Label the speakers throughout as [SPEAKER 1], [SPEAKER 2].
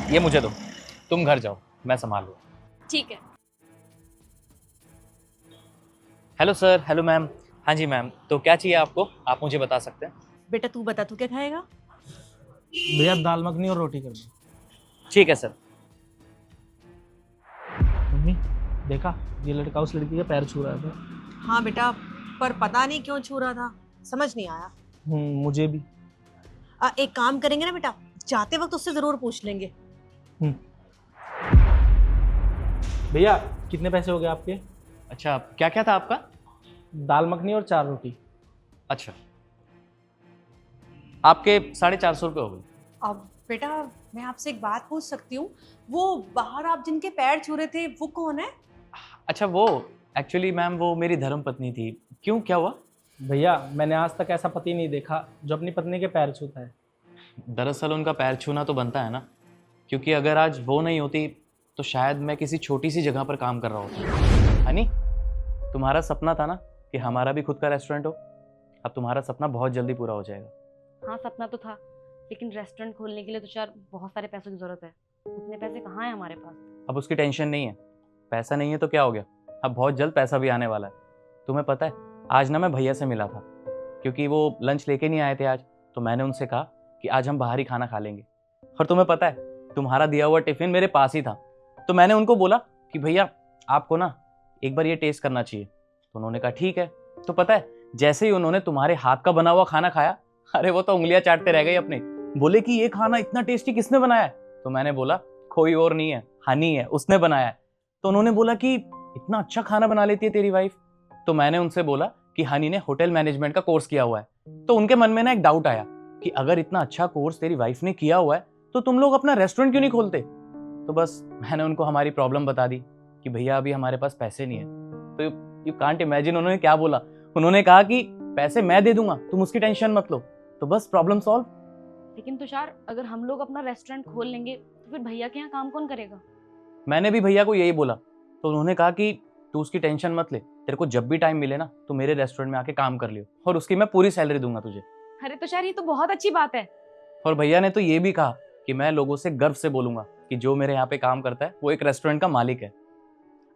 [SPEAKER 1] ये मुझे दो, तुम घर जाओ, मैं संभाल लूँ।
[SPEAKER 2] ठीक है।
[SPEAKER 1] Hello sir, hello ma'am. हाँ जी मैम, तो क्या चाहिए आपको, आप मुझे बता सकते हैं?
[SPEAKER 2] बेटा तू बता, तू क्या खाएगा?
[SPEAKER 3] भैया दाल मखनी और रोटी कर दो।
[SPEAKER 1] ठीक है सर।
[SPEAKER 3] मम्मी देखा, ये लड़का उस लड़की के पैर छू रहा था।
[SPEAKER 4] हाँ बेटा, पर पता नहीं क्यों छू रहा था, समझ नहीं आया।
[SPEAKER 3] मुझे भी।
[SPEAKER 4] एक काम करेंगे ना बेटा, जाते वक्त उससे जरूर पूछ लेंगे।
[SPEAKER 3] भैया कितने पैसे हो गए आपके?
[SPEAKER 1] अच्छा, क्या क्या था आपका?
[SPEAKER 3] दाल मखनी और 4 रोटी।
[SPEAKER 1] अच्छा, आपके 450 रुपये हो गए।
[SPEAKER 4] अब बेटा मैं आपसे एक बात पूछ सकती हूँ, वो बाहर आप जिनके पैर छू रहे थे वो कौन है?
[SPEAKER 1] अच्छा, वो एक्चुअली मैम वो मेरी धर्म पत्नी थी। क्यों, क्या हुआ?
[SPEAKER 3] भैया मैंने आज तक ऐसा पति नहीं देखा जो अपनी पत्नी के पैर छूता है।
[SPEAKER 1] दरअसल उनका पैर छूना तो बनता है ना, क्योंकि अगर आज वो नहीं होती तो शायद मैं किसी छोटी सी जगह पर काम कर रहा होता। हनी, तुम्हारा सपना था ना कि हमारा भी खुद का रेस्टोरेंट हो, अब तुम्हारा सपना बहुत जल्दी पूरा हो जाएगा।
[SPEAKER 2] हाँ सपना तो था, लेकिन रेस्टोरेंट खोलने के लिए तो यार बहुत सारे पैसों की जरूरत है। उतने पैसे कहाँ है हमारे पास?
[SPEAKER 1] अब उसकी टेंशन नहीं है, पैसा नहीं है तो क्या हो गया, अब बहुत जल्द पैसा भी आने वाला है। तुम्हें पता है, आज ना मैं भैया से मिला था, क्योंकि वो लंच लेके नहीं आए थे आज, तो मैंने उनसे कहा कि आज हम बाहर ही खाना खा लेंगे। और तुम्हें पता है, तुम्हारा दिया हुआ टिफिन मेरे पास ही था, तो मैंने उनको बोला कि भैया आपको ना एक बार ये टेस्ट करना चाहिए। तो उन्होंने कहा ठीक है। तो पता है, जैसे ही उन्होंने तुम्हारे हाथ का बना हुआ खाना खाया, अरे वो तो उंगलियां चाटते रह गए अपने। बोले कि ये खाना इतना टेस्टी किसने बनाया है? तो मैंने बोला कोई और नहीं है, हनी है, उसने बनाया है। तो उन्होंने बोला कि इतना अच्छा खाना बना लेती है तेरी वाइफ। तो मैंने उनसे बोला कि हनी ने होटल मैनेजमेंट का कोर्स किया हुआ है। तो उनके मन में ना एक डाउट आया कि अगर इतना अच्छा कोर्स तेरी वाइफ ने किया हुआ है तो तुम लोग अपना रेस्टोरेंट क्यों नहीं खोलते? तो बस मैंने उनको हमारी प्रॉब्लम बता दी कि भैया अभी हमारे पास पैसे नहीं है। तो यू कांट इमेजिन उन्होंने क्या बोला। उन्होंने कहा कि पैसे मैं दे दूंगा, तुम उसकी टेंशन मत लो। तो बस प्रॉब्लम सॉल्व।
[SPEAKER 2] लेकिन तुषार, अगर हम लोग अपना रेस्टोरेंट खोल लेंगे तो फिर भैया के यहाँ काम कौन करेगा?
[SPEAKER 1] मैंने भी भैया को यही बोला, तो उन्होंने कहा कि तू उसकी टेंशन मत ले, तेरे को जब भी टाइम मिले ना तो मेरे रेस्टोरेंट में आके काम कर लियो, और उसकी मैं पूरी सैलरी दूंगा तुझे।
[SPEAKER 2] अरे तुषार, ये तो बहुत अच्छी बात है।
[SPEAKER 1] और भैया ने तो ये भी कहा कि मैं लोगों से गर्व से बोलूंगा कि जो मेरे यहाँ पे काम करता है वो एक रेस्टोरेंट का मालिक है।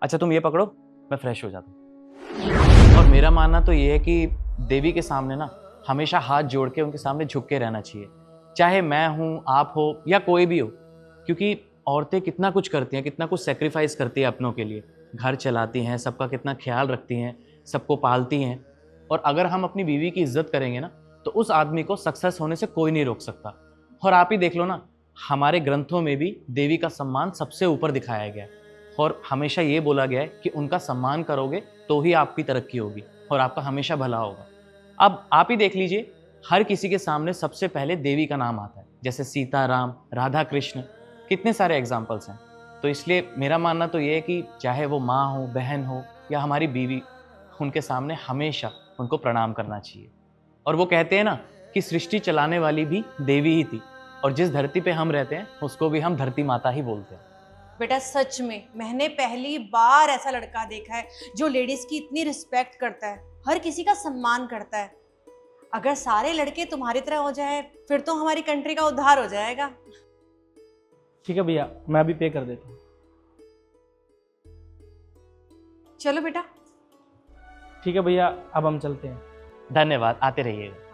[SPEAKER 1] अच्छा तुम ये पकड़ो, मैं फ्रेश हो जाता हूँ। और मेरा मानना तो ये है कि देवी के सामने ना हमेशा हाथ जोड़ के उनके सामने झुक के रहना चाहिए, चाहे मैं हूँ, आप हो या कोई भी हो। क्योंकि औरतें कितना कुछ करती हैं, कितना कुछ सेक्रीफाइस करती है अपनों के लिए, घर चलाती हैं, सबका कितना ख्याल रखती हैं, सबको पालती हैं। और अगर हम अपनी बीवी की इज्जत करेंगे ना तो उस आदमी को सक्सेस होने से कोई नहीं रोक सकता। और आप ही देख लो ना, हमारे ग्रंथों में भी देवी का सम्मान सबसे ऊपर दिखाया गया है, और हमेशा ये बोला गया है कि उनका सम्मान करोगे तो ही आपकी तरक्की होगी और आपका हमेशा भला होगा। अब आप ही देख लीजिए, हर किसी के सामने सबसे पहले देवी का नाम आता है, जैसे सीता, राम, राधा कृष्ण, कितने सारे एग्जाम्पल्स हैं। तो इसलिए मेरा मानना तो ये है कि चाहे वो माँ हो, बहन हो या हमारी बीवी, उनके सामने हमेशा उनको प्रणाम करना चाहिए। और वो कहते हैं ना कि सृष्टि चलाने वाली भी देवी ही थी, और जिस धरती पे हम रहते हैं उसको भी हम धरती माता ही बोलते हैं।
[SPEAKER 4] बेटा सच में मैंने पहली बार ऐसा लड़का देखा है जो लेडीज की इतनी रिस्पेक्ट करता है, हर किसी का सम्मान करता है। अगर सारे लड़के तुम्हारी तरह हो जाए फिर तो हमारी कंट्री का उद्धार हो जाएगा।
[SPEAKER 3] ठीक है भैया, मैं अभी पे कर देता हूँ।
[SPEAKER 4] चलो बेटा।
[SPEAKER 3] ठीक है भैया, अब हम चलते हैं।
[SPEAKER 1] धन्यवाद, आते रहिएगा।